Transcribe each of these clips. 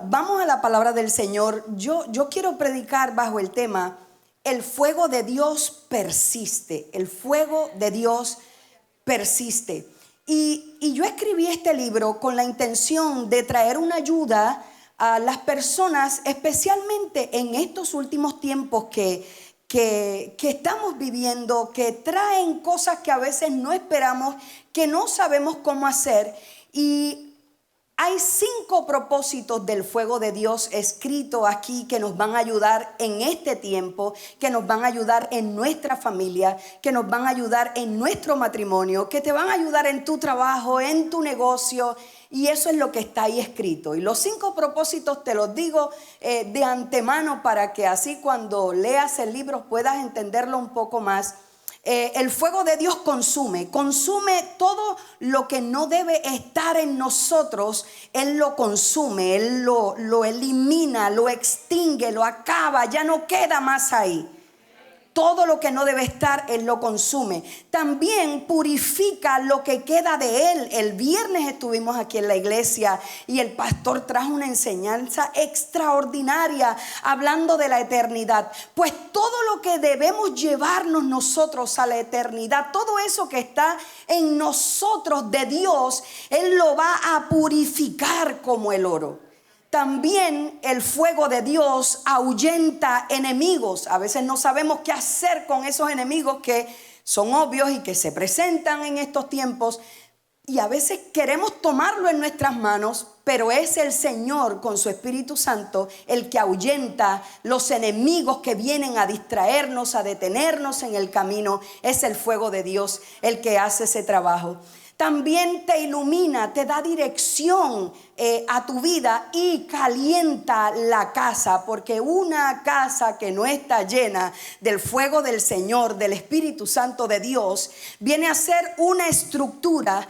vamos a la palabra del Señor. Yo quiero predicar bajo el tema: el fuego de Dios persiste. El fuego de Dios persiste. Y yo escribí este libro con la intención de traer una ayuda a las personas, especialmente en estos últimos tiempos que estamos viviendo, que traen cosas que a veces no esperamos, que no sabemos cómo hacer. Y hay 5 propósitos del fuego de Dios escritos aquí que nos van a ayudar en este tiempo, que nos van a ayudar en nuestra familia, que nos van a ayudar en nuestro matrimonio, que te van a ayudar en tu trabajo, en tu negocio. Y eso es lo que está ahí escrito. Y los 5 propósitos te los digo de antemano para que así cuando leas el libro puedas entenderlo un poco más. El fuego de Dios consume todo lo que no debe estar en nosotros. Él lo consume, Él lo elimina, lo extingue, lo acaba, ya no queda más ahí. Todo lo que no debe estar, Él lo consume. También purifica lo que queda de Él. El viernes estuvimos aquí en la iglesia y el pastor trajo una enseñanza extraordinaria hablando de la eternidad. Pues todo lo que debemos llevarnos nosotros a la eternidad, todo eso que está en nosotros de Dios, Él lo va a purificar como el oro. También el fuego de Dios ahuyenta enemigos. A veces no sabemos qué hacer con esos enemigos que son obvios y que se presentan en estos tiempos. Y a veces queremos tomarlo en nuestras manos, pero es el Señor con su Espíritu Santo el que ahuyenta los enemigos que vienen a distraernos, a detenernos en el camino. Es el fuego de Dios el que hace ese trabajo. También te ilumina, te da dirección a tu vida y calienta la casa, porque una casa que no está llena del fuego del Señor, del Espíritu Santo de Dios, viene a ser una estructura,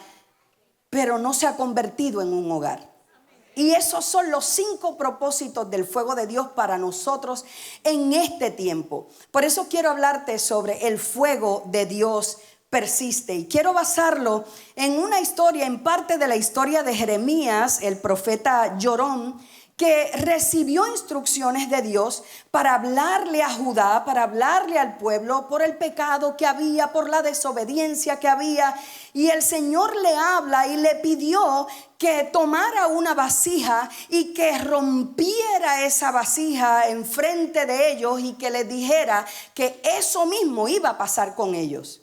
pero no se ha convertido en un hogar. Y esos son los 5 propósitos del fuego de Dios para nosotros en este tiempo. Por eso quiero hablarte sobre el fuego de Dios persiste. Y quiero basarlo en una historia, en parte de la historia de Jeremías, el profeta llorón, que recibió instrucciones de Dios para hablarle a Judá, para hablarle al pueblo por el pecado que había, por la desobediencia que había. Y el Señor le habla y le pidió que tomara una vasija y que rompiera esa vasija enfrente de ellos y que les dijera que eso mismo iba a pasar con ellos.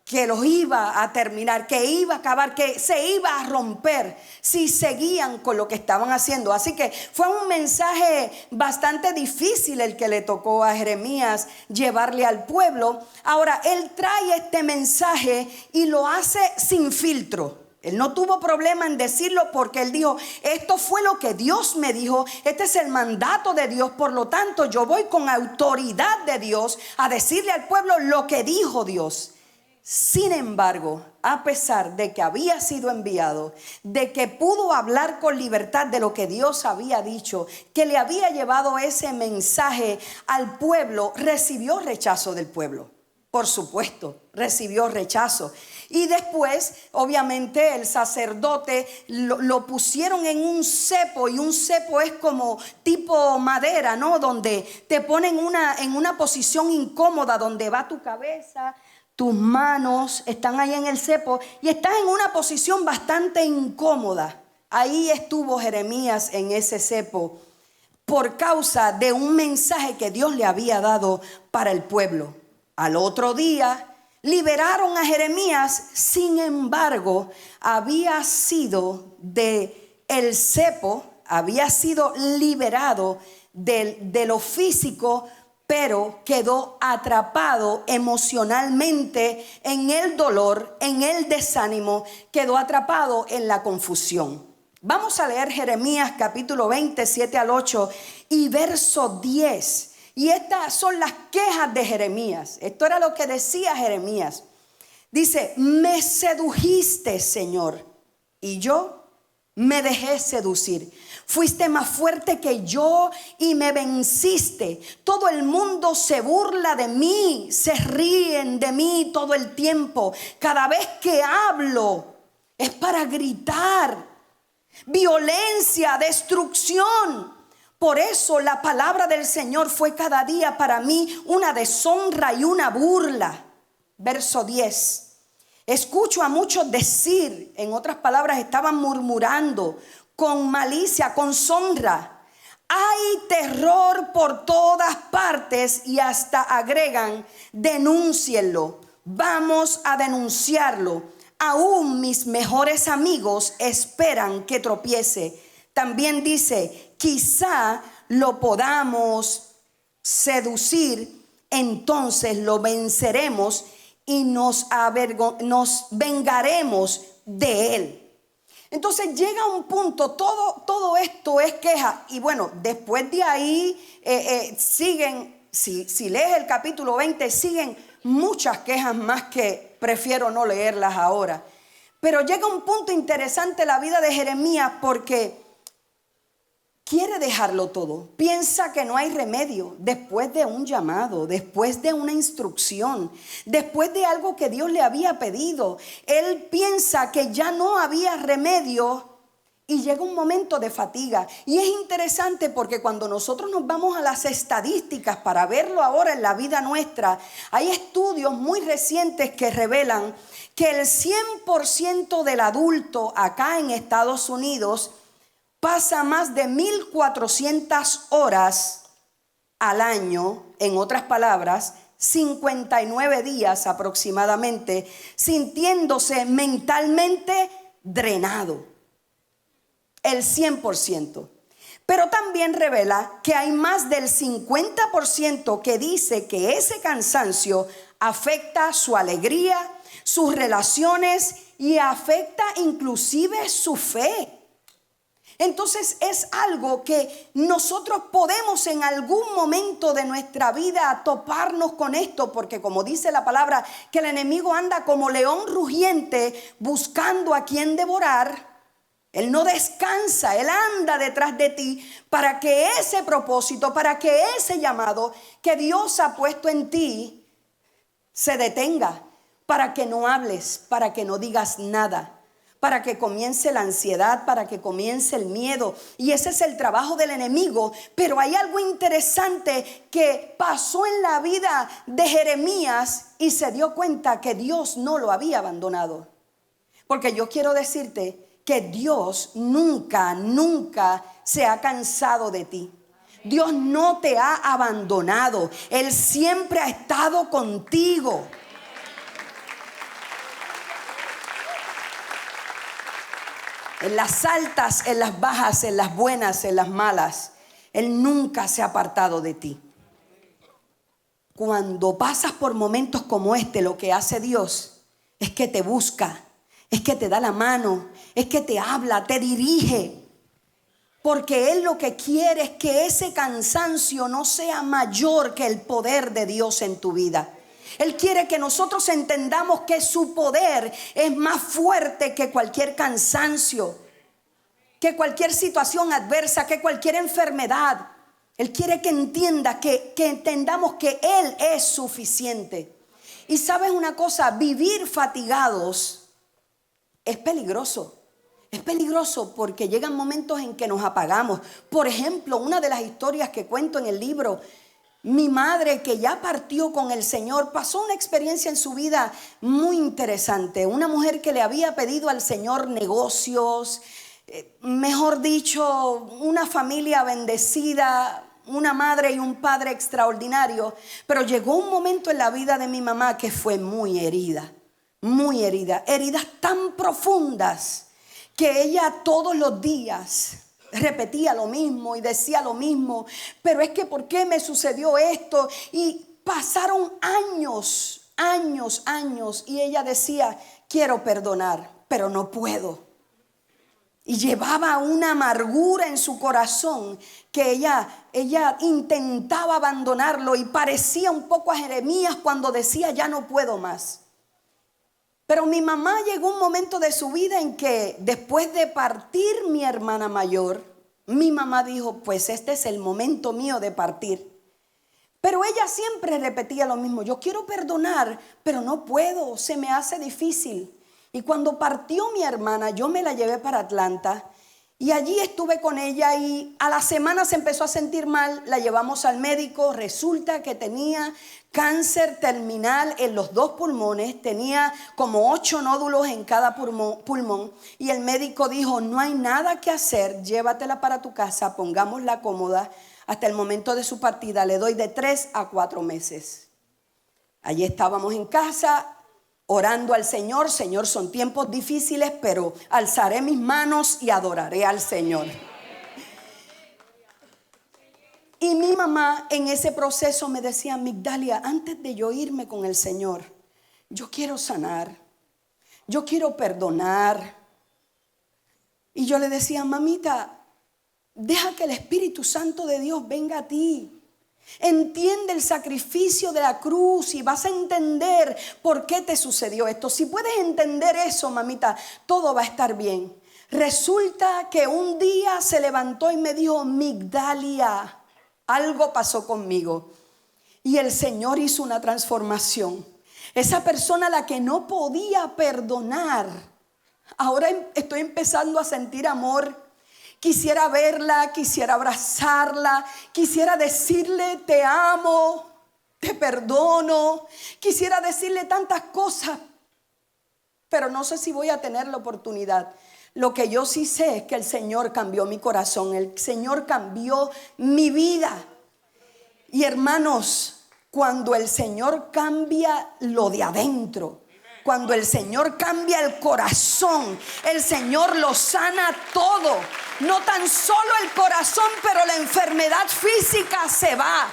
Que los iba a terminar, que iba a acabar, que se iba a romper si seguían con lo que estaban haciendo. Así que fue un mensaje bastante difícil el que le tocó a Jeremías llevarle al pueblo. Ahora, él trae este mensaje y lo hace sin filtro. Él no tuvo problema en decirlo porque él dijo: esto fue lo que Dios me dijo, este es el mandato de Dios, por lo tanto yo voy con autoridad de Dios a decirle al pueblo lo que dijo Dios. Sin embargo, a pesar de que había sido enviado, de que pudo hablar con libertad de lo que Dios había dicho, que le había llevado ese mensaje al pueblo, recibió rechazo del pueblo. Por supuesto, recibió rechazo. Y después, obviamente, el sacerdote lo pusieron en un cepo, y un cepo es como tipo madera, ¿no? Donde te ponen en una posición incómoda, donde va tu cabeza. Tus manos están ahí en el cepo y estás en una posición bastante incómoda. Ahí estuvo Jeremías en ese cepo por causa de un mensaje que Dios le había dado para el pueblo. Al otro día liberaron a Jeremías, sin embargo, había sido del cepo, había sido liberado de lo físico, pero quedó atrapado emocionalmente en el dolor, en el desánimo, quedó atrapado en la confusión. Vamos a leer Jeremías capítulo 20, 7 al 8 y verso 10. Y estas son las quejas de Jeremías. Esto era lo que decía Jeremías. Dice: me sedujiste, Señor, y yo me dejé seducir. Fuiste más fuerte que yo y me venciste. Todo el mundo se burla de mí, se ríen de mí todo el tiempo. Cada vez que hablo es para gritar. violencia, destrucción. Por eso la palabra del Señor fue cada día para mí una deshonra y una burla. Verso 10. Escucho a muchos decir, en otras palabras, estaban murmurando con malicia, con deshonra. Hay terror por todas partes y hasta agregan, denúncienlo, vamos a denunciarlo. Aún mis mejores amigos esperan que tropiece. También dice, quizá lo podamos seducir, entonces lo venceremos y nos vengaremos de él. Entonces llega un punto, todo esto es queja. Y bueno, después de ahí siguen, si lees el capítulo 20, siguen muchas quejas más que prefiero no leerlas ahora. Pero llega un punto interesante en la vida de Jeremías porque quiere dejarlo todo. Piensa que no hay remedio después de un llamado, después de una instrucción, después de algo que Dios le había pedido. Él piensa que ya no había remedio y llega un momento de fatiga. Y es interesante porque cuando nosotros nos vamos a las estadísticas para verlo ahora en la vida nuestra, hay estudios muy recientes que revelan que el 100% del adulto acá en Estados Unidos pasa más de 1,400 horas al año, en otras palabras, 59 días aproximadamente, sintiéndose mentalmente drenado. El 100%. Pero también revela que hay más del 50% que dice que ese cansancio afecta su alegría, sus relaciones y afecta inclusive su fe. Entonces es algo que nosotros podemos en algún momento de nuestra vida toparnos con esto, porque como dice la palabra, que el enemigo anda como león rugiente buscando a quien devorar. Él no descansa, él anda detrás de ti para que ese propósito, para que ese llamado que Dios ha puesto en ti se detenga, para que no hables, para que no digas nada, para que comience la ansiedad, para que comience el miedo. Y ese es el trabajo del enemigo. Pero hay algo interesante que pasó en la vida de Jeremías y se dio cuenta que Dios no lo había abandonado. Porque yo quiero decirte que Dios nunca se ha cansado de ti. Dios no te ha abandonado. Él siempre ha estado contigo. En las altas, en las bajas, en las buenas, en las malas, Él nunca se ha apartado de ti. Cuando pasas por momentos como este, lo que hace Dios es que te busca, es que te da la mano, es que te habla, te dirige. Porque Él lo que quiere es que ese cansancio no sea mayor que el poder de Dios en tu vida. Él quiere que nosotros entendamos que su poder es más fuerte que cualquier cansancio, que cualquier situación adversa, que cualquier enfermedad. Él quiere que entienda, que entendamos que Él es suficiente. Y sabes una cosa, vivir fatigados es peligroso. Es peligroso porque llegan momentos en que nos apagamos. Por ejemplo, una de las historias que cuento en el libro, mi madre, que ya partió con el Señor, pasó una experiencia en su vida muy interesante. Una mujer que le había pedido al Señor negocios, mejor dicho, una familia bendecida, una madre y un padre extraordinario. Pero llegó un momento en la vida de mi mamá que fue muy herida, heridas tan profundas que ella todos los días repetía lo mismo y decía lo mismo. Pero es que ¿por qué me sucedió esto? Y pasaron años y ella decía, quiero perdonar, pero no puedo. Y llevaba una amargura en su corazón que ella intentaba abandonarlo y parecía un poco a Jeremías cuando decía, ya no puedo más. Pero mi mamá llegó un momento de su vida en que después de partir mi hermana mayor, mi mamá dijo, pues este es el momento mío de partir. Pero ella siempre repetía lo mismo, yo quiero perdonar, pero no puedo, se me hace difícil. Y cuando partió mi hermana, yo me la llevé para Atlanta Y allí estuve con ella y a la semana se empezó a sentir mal, la llevamos al médico, resulta que tenía cáncer terminal en los 2 pulmones, tenía como 8 nódulos en cada pulmón y el médico dijo, no hay nada que hacer, llévatela para tu casa, pongámosla cómoda, hasta el momento de su partida le doy de 3 a 4 meses. Allí estábamos en casa, orando al Señor. Señor, son tiempos difíciles, pero alzaré mis manos y adoraré al Señor. Y mi mamá en ese proceso me decía, Migdalia, antes de yo irme con el Señor, yo quiero sanar, yo quiero perdonar. Y yo le decía, mamita, deja que el Espíritu Santo de Dios venga a ti. Entiende el sacrificio de la cruz y vas a entender por qué te sucedió esto. Si puedes entender eso, mamita, todo va a estar bien. Resulta que un día se levantó y me dijo, Migdalia, algo pasó conmigo. Y el Señor hizo una transformación. Esa persona a la que no podía perdonar, ahora estoy empezando a sentir amor. Quisiera verla, quisiera abrazarla, quisiera decirle te amo, te perdono. Quisiera decirle tantas cosas, pero no sé si voy a tener la oportunidad. Lo que yo sí sé es que el Señor cambió mi corazón, el Señor cambió mi vida. Y hermanos, cuando el Señor cambia lo de adentro, cuando el Señor cambia el corazón, el Señor lo sana todo. No tan solo el corazón, pero la enfermedad física se va.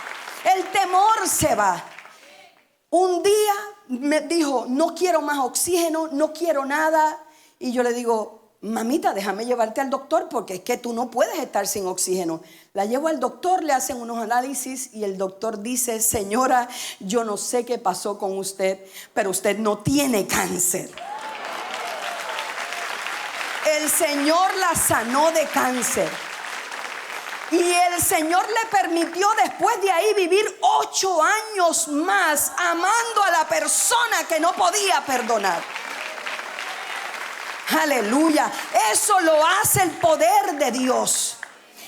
El temor se va. Un día me dijo, no quiero más oxígeno, no quiero nada. Y yo le digo, mamita, déjame llevarte al doctor porque es que tú no puedes estar sin oxígeno. La llevo al doctor, le hacen unos análisis y el doctor dice, señora, yo no sé qué pasó con usted, pero usted no tiene cáncer. El Señor la sanó de cáncer. Y el Señor le permitió después de ahí vivir 8 años más amando a la persona que no podía perdonar. Aleluya. Eso lo hace el poder de Dios.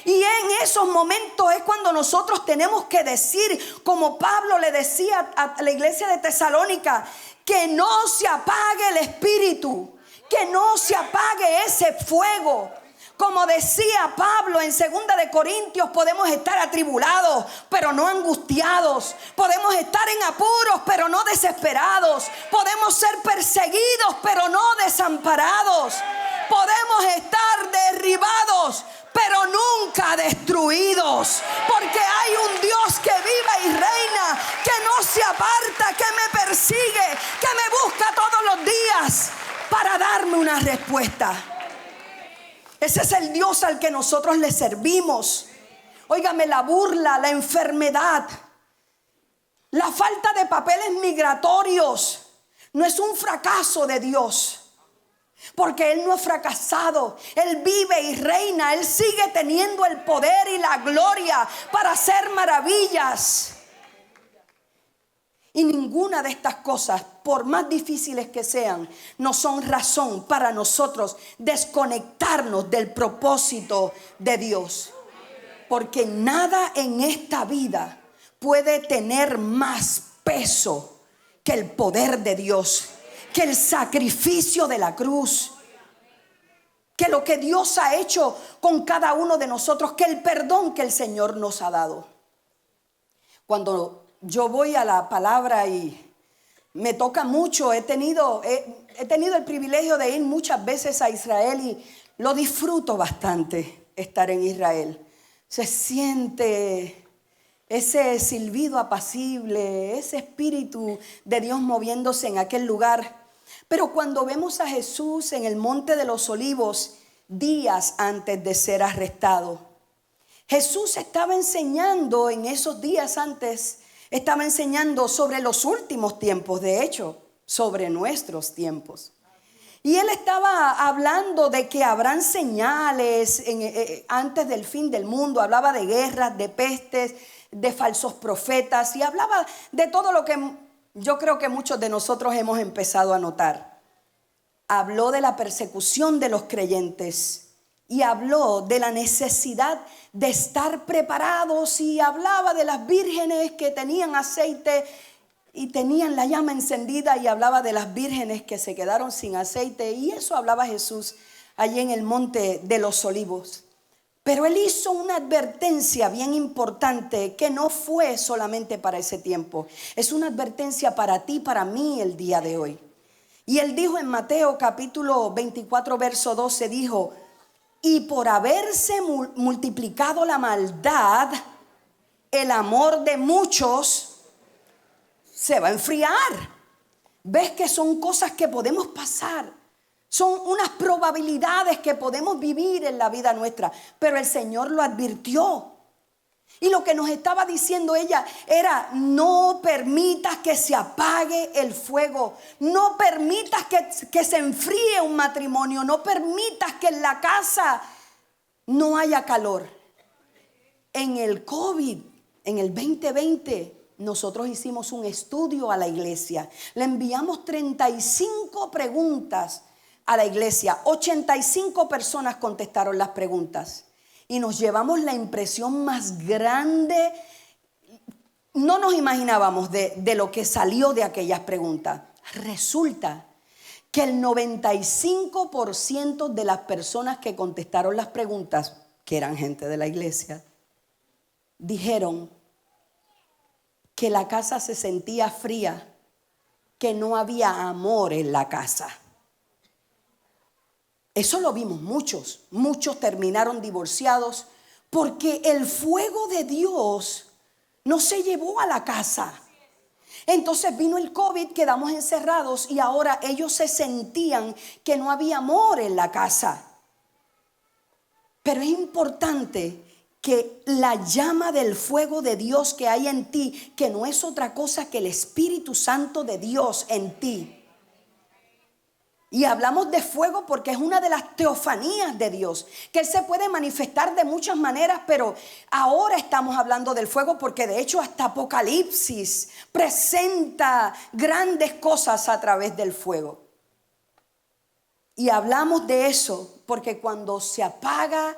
Y en esos momentos es cuando nosotros tenemos que decir, como Pablo le decía a la iglesia de Tesalónica, que no se apague el espíritu, que no se apague ese fuego. Como decía Pablo en 2 de Corintios, podemos estar atribulados, pero no angustiados. Podemos estar en apuros, pero no desesperados. Podemos ser perseguidos, pero no desamparados. Podemos estar derribados, pero nunca destruidos. Porque hay un Dios que vive y reina, que no se aparta, que me persigue, que me busca todos los días para darme una respuesta. Ese es el Dios al que nosotros le servimos. Óigame, la burla, la enfermedad, la falta de papeles migratorios no es un fracaso de Dios. Porque Él no ha fracasado. Él vive y reina. Él sigue teniendo el poder y la gloria para hacer maravillas. Y ninguna de estas cosas, por más difíciles que sean, no son razón para nosotros desconectarnos del propósito de Dios. Porque nada en esta vida puede tener más peso que el poder de Dios, que el sacrificio de la cruz, que lo que Dios ha hecho con cada uno de nosotros, que el perdón que el Señor nos ha dado. Cuando yo voy a la palabra y me toca mucho, he tenido el privilegio de ir muchas veces a Israel y lo disfruto bastante estar en Israel. Se siente ese silbido apacible, ese espíritu de Dios moviéndose en aquel lugar. Pero cuando vemos a Jesús en el Monte de los Olivos, días antes de ser arrestado, Jesús estaba enseñando en esos días antes. Estaba enseñando sobre los últimos tiempos, de hecho, sobre nuestros tiempos. Y Él estaba hablando de que habrán señales antes del fin del mundo. Hablaba de guerras, de pestes, de falsos profetas. Y hablaba de todo lo que yo creo que muchos de nosotros hemos empezado a notar. Habló de la persecución de los creyentes y habló de la necesidad de estar preparados y hablaba de las vírgenes que tenían aceite y tenían la llama encendida y hablaba de las vírgenes que se quedaron sin aceite, y eso hablaba Jesús allí en el monte de los olivos. Pero él hizo una advertencia bien importante que no fue solamente para ese tiempo, es una advertencia para ti, para mí el día de hoy. Y él dijo en Mateo capítulo 24 verso 12, dijo: y por haberse multiplicado la maldad, el amor de muchos se va a enfriar. Ves que son cosas que podemos pasar, son unas probabilidades que podemos vivir en la vida nuestra, pero el Señor lo advirtió. Y lo que nos estaba diciendo ella era: no permitas que se apague el fuego, no permitas que se enfríe un matrimonio, no permitas que en la casa no haya calor. En el COVID, en el 2020, nosotros hicimos un estudio a la iglesia. Le enviamos 35 preguntas a la iglesia. 85 personas contestaron las preguntas. Y nos llevamos la impresión más grande. No nos imaginábamos de lo que salió de aquellas preguntas. Resulta que el 95% de las personas que contestaron las preguntas, que eran gente de la iglesia, dijeron que la casa se sentía fría, que no había amor en la casa. Eso lo vimos muchos terminaron divorciados porque el fuego de Dios no se llevó a la casa. Entonces vino el COVID, quedamos encerrados y ahora ellos se sentían que no había amor en la casa. Pero es importante que la llama del fuego de Dios que hay en ti, que no es otra cosa que el Espíritu Santo de Dios en ti. Y hablamos de fuego porque es una de las teofanías de Dios, que Él se puede manifestar de muchas maneras, pero ahora estamos hablando del fuego porque de hecho hasta Apocalipsis presenta grandes cosas a través del fuego. Y hablamos de eso porque cuando se apaga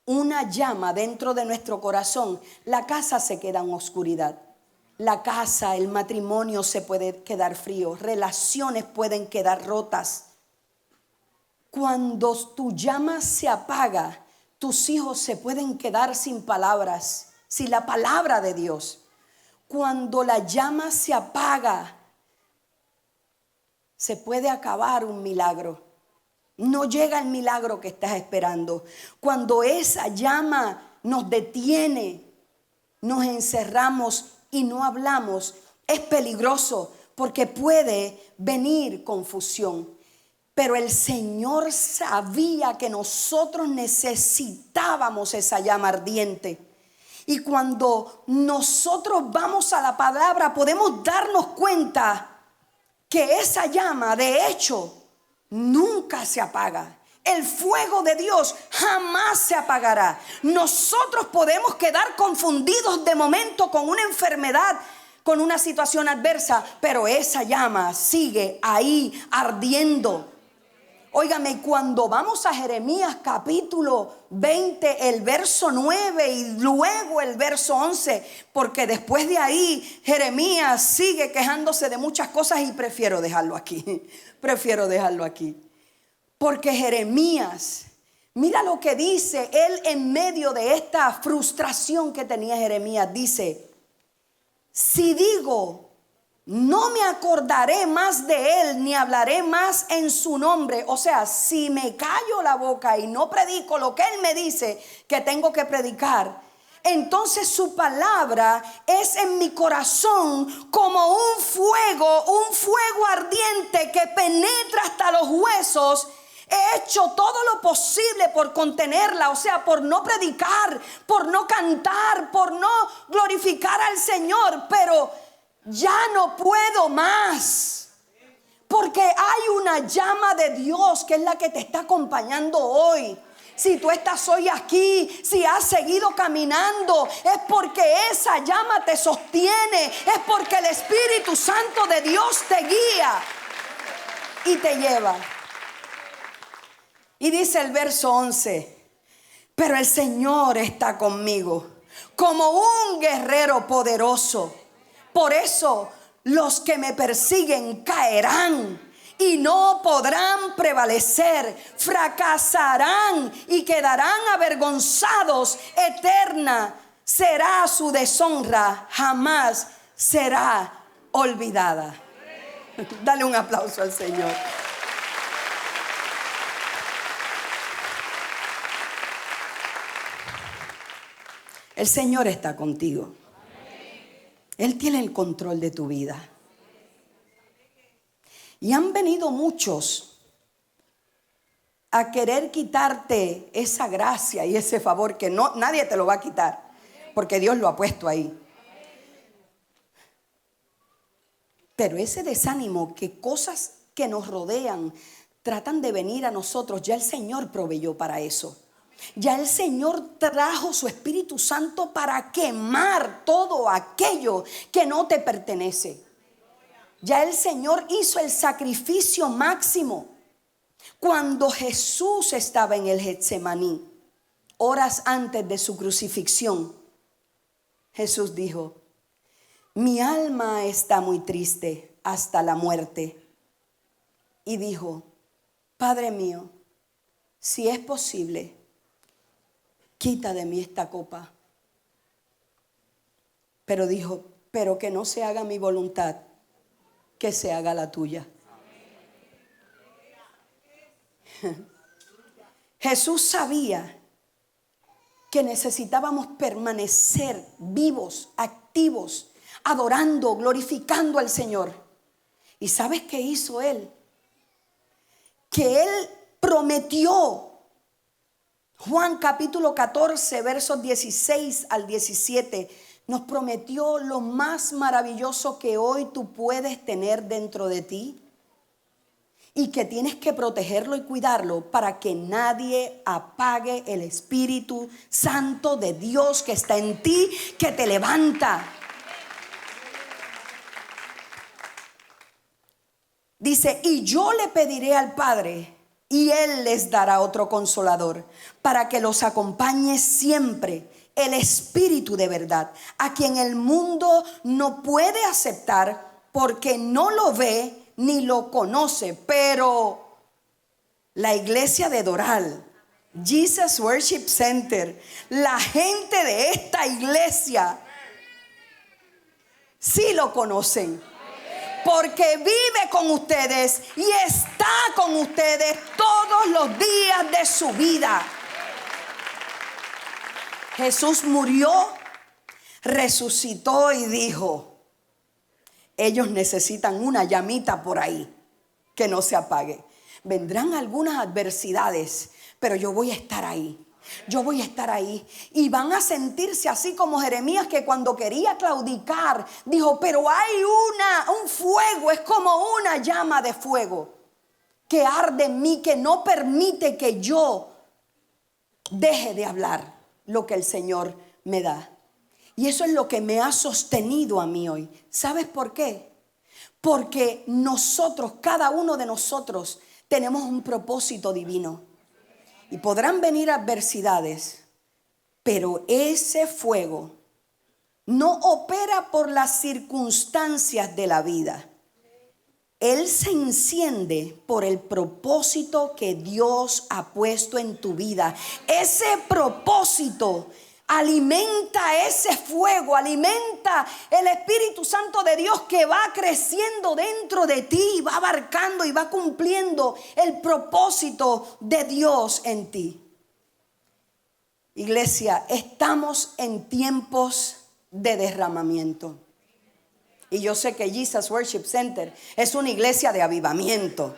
una llama dentro de nuestro corazón, la casa se queda en oscuridad. La casa, el matrimonio se puede quedar frío, relaciones pueden quedar rotas. Cuando tu llama se apaga, tus hijos se pueden quedar sin palabras, sin la palabra de Dios. Cuando la llama se apaga, se puede acabar un milagro. No llega el milagro que estás esperando. Cuando esa llama nos detiene, nos encerramos y no hablamos, es peligroso porque puede venir confusión. Pero el Señor sabía que nosotros necesitábamos esa llama ardiente. Y cuando nosotros vamos a la palabra, podemos darnos cuenta que esa llama, de hecho, nunca se apaga. El fuego de Dios jamás se apagará. Nosotros podemos quedar confundidos de momento con una enfermedad, con una situación adversa, pero esa llama sigue ahí ardiendo. Óigame, cuando vamos a Jeremías capítulo 20, el verso 9 y luego el verso 11, porque después de ahí Jeremías sigue quejándose de muchas cosas y prefiero dejarlo aquí. Porque Jeremías, mira lo que dice él en medio de esta frustración que tenía Jeremías. Dice: si digo, no me acordaré más de él, ni hablaré más en su nombre. O sea, si me callo la boca y no predico lo que él me dice que tengo que predicar, entonces su palabra es en mi corazón como un fuego ardiente que penetra hasta los huesos. He hecho todo lo posible por contenerla, o sea, por no predicar, por no cantar, por no glorificar al Señor, pero ya no puedo más, porque hay una llama de Dios que es la que te está acompañando hoy. Si tú estás hoy aquí, si has seguido caminando, es porque esa llama te sostiene, es porque el Espíritu Santo de Dios te guía y te lleva. Y dice el verso 11: pero el Señor está conmigo como un guerrero poderoso. Por eso los que me persiguen caerán y no podrán prevalecer, fracasarán y quedarán avergonzados. Eterna será su deshonra, jamás será olvidada. Dale un aplauso al Señor. El Señor está contigo. Él tiene el control de tu vida. Y han venido muchos a querer quitarte esa gracia y ese favor que no, nadie te lo va a quitar, porque Dios lo ha puesto ahí. Pero ese desánimo, que cosas que nos rodean tratan de venir a nosotros, ya el Señor proveyó para eso. Ya el Señor trajo su Espíritu Santo para quemar todo aquello que no te pertenece. Ya el Señor hizo el sacrificio máximo. Cuando Jesús estaba en el Getsemaní, horas antes de su crucifixión, Jesús dijo: mi alma está muy triste hasta la muerte. Y dijo: Padre mío, si es posible, quita de mí esta copa. Pero dijo: pero que no se haga mi voluntad, que se haga la tuya. Jesús sabía que necesitábamos permanecer vivos, activos, adorando, glorificando al Señor. ¿Y sabes qué hizo Él? Que Él prometió. Juan capítulo 14, versos 16 al 17, nos prometió lo más maravilloso que hoy tú puedes tener dentro de ti y que tienes que protegerlo y cuidarlo para que nadie apague el Espíritu Santo de Dios que está en ti, que te levanta. Dice: y yo le pediré al Padre y Él les dará otro consolador para que los acompañe siempre, el Espíritu de verdad, a quien el mundo no puede aceptar porque no lo ve ni lo conoce. Pero la iglesia de Doral, Jesus Worship Center, la gente de esta iglesia sí lo conocen, porque vive con ustedes y está con ustedes todos los días de su vida. Jesús murió, resucitó y dijo: ellos necesitan una llamita por ahí que no se apague. Vendrán algunas adversidades, pero yo voy a estar ahí. Yo voy a estar ahí. Y van a sentirse así como Jeremías, que cuando quería claudicar dijo: pero hay un fuego, es como una llama de fuego que arde en mí, que no permite que yo deje de hablar lo que el Señor me da. Y eso es lo que me ha sostenido a mí hoy. ¿Sabes por qué? Porque nosotros, cada uno de nosotros, tenemos un propósito divino. Y podrán venir adversidades, pero ese fuego no opera por las circunstancias de la vida. Él se enciende por el propósito que Dios ha puesto en tu vida. Ese propósito alimenta ese fuego, alimenta el Espíritu Santo de Dios, que va creciendo dentro de ti, va abarcando y va cumpliendo el propósito de Dios en ti. Iglesia, estamos en tiempos de derramamiento. Y yo sé que Jesus Worship Center es una iglesia de avivamiento.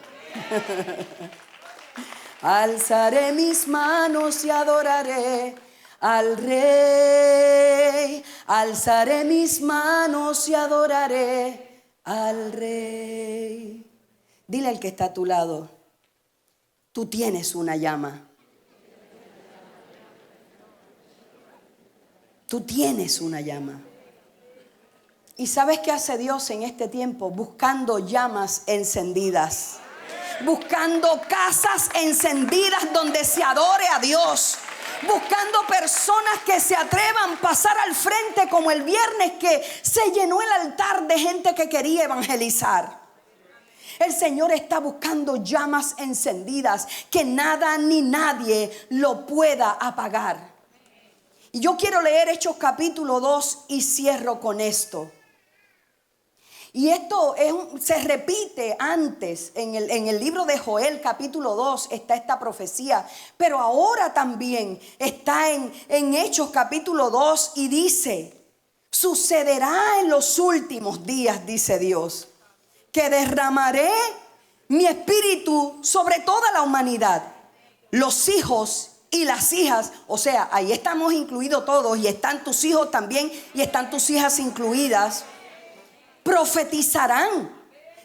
Alzaré mis manos y adoraré al Rey. Alzaré mis manos y adoraré al Rey. Dile al que está a tu lado: tú tienes una llama. Tú tienes una llama. ¿Y sabes qué hace Dios en este tiempo? Buscando llamas encendidas. Buscando casas encendidas donde se adore a Dios. buscando personas que se atrevan a pasar al frente, como el viernes que se llenó el altar de gente que quería evangelizar. El Señor está buscando llamas encendidas que nada ni nadie lo pueda apagar. Y yo quiero leer Hechos capítulo 2 y cierro con esto. Y esto se repite antes en el libro de Joel capítulo 2 está esta profecía, pero ahora también está en Hechos capítulo 2 y dice: sucederá en los últimos días, dice Dios, que derramaré mi espíritu sobre toda la humanidad. Los hijos y las hijas, o sea, ahí estamos incluidos todos, y están tus hijos también, y están tus hijas incluidas, profetizarán,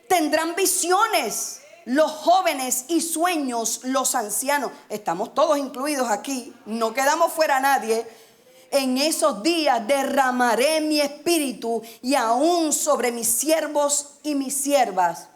tendrán visiones, los jóvenes y sueños, los ancianos. Estamos todos incluidos aquí, no quedamos fuera nadie. En esos días derramaré mi espíritu y aún sobre mis siervos y mis siervas,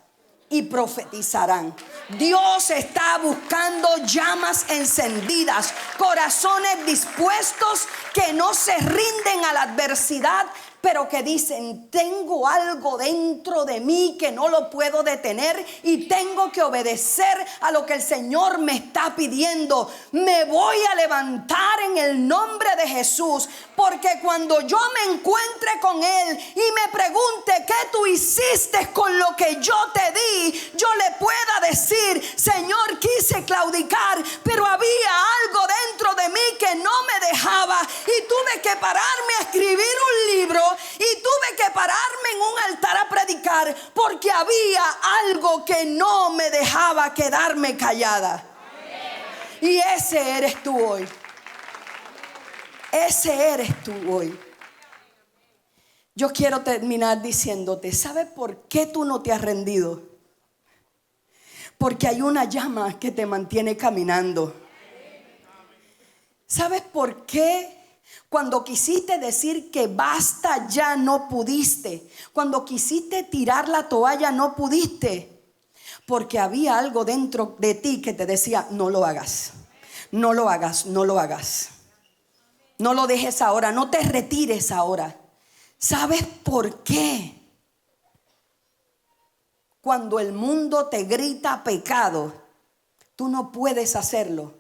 y profetizarán. Dios está buscando llamas encendidas, corazones dispuestos que no se rinden a la adversidad, pero que dicen: tengo algo dentro de mí que no lo puedo detener y tengo que obedecer a lo que el Señor me está pidiendo. Me voy a levantar en el nombre de Jesús, porque cuando yo me encuentre con Él y me pregunte: ¿qué tú hiciste con lo que yo te di?, yo le pueda decir: Señor, quise claudicar, pero había algo dentro de mí que no me dejaba, y tuve que pararme a escribir un libro, y tuve que pararme en un altar a predicar, porque había algo que no me dejaba quedarme callada. Y ese eres tú hoy. Ese eres tú hoy. Yo quiero terminar diciéndote: ¿sabes por qué tú no te has rendido? Porque hay una llama que te mantiene caminando. ¿Sabes por qué? Cuando quisiste decir que basta, ya no pudiste. Cuando quisiste tirar la toalla, no pudiste. Porque había algo dentro de ti que te decía: no lo hagas, no lo hagas, no lo hagas. No lo dejes ahora, no te retires ahora. ¿Sabes por qué? Cuando el mundo te grita pecado, tú no puedes hacerlo.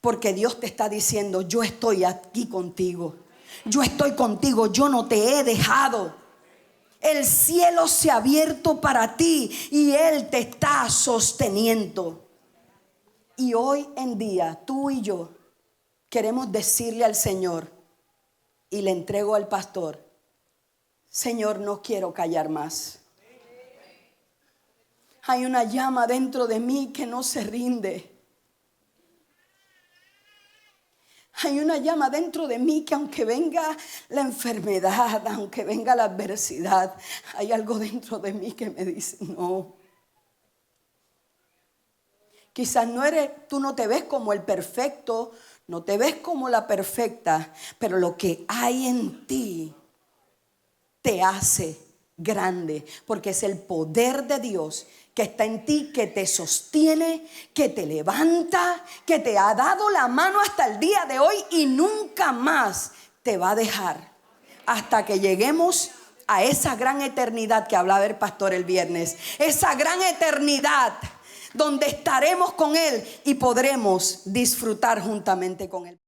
Porque Dios te está diciendo: yo estoy aquí contigo. Yo estoy contigo, yo no te he dejado. El cielo se ha abierto para ti y Él te está sosteniendo. Y hoy en día, tú y yo queremos decirle al Señor, y le entrego al pastor: Señor, no quiero callar más. Hay una llama dentro de mí que no se rinde. Hay una llama dentro de mí que, aunque venga la enfermedad, aunque venga la adversidad, hay algo dentro de mí que me dice: no. Quizás tú no te ves como el perfecto, no te ves como la perfecta, pero lo que hay en ti te hace grande, porque es el poder de Dios que está en ti, que te sostiene, que te levanta, que te ha dado la mano hasta el día de hoy y nunca más te va a dejar hasta que lleguemos a esa gran eternidad que hablaba el pastor el viernes. Esa gran eternidad donde estaremos con Él y podremos disfrutar juntamente con Él.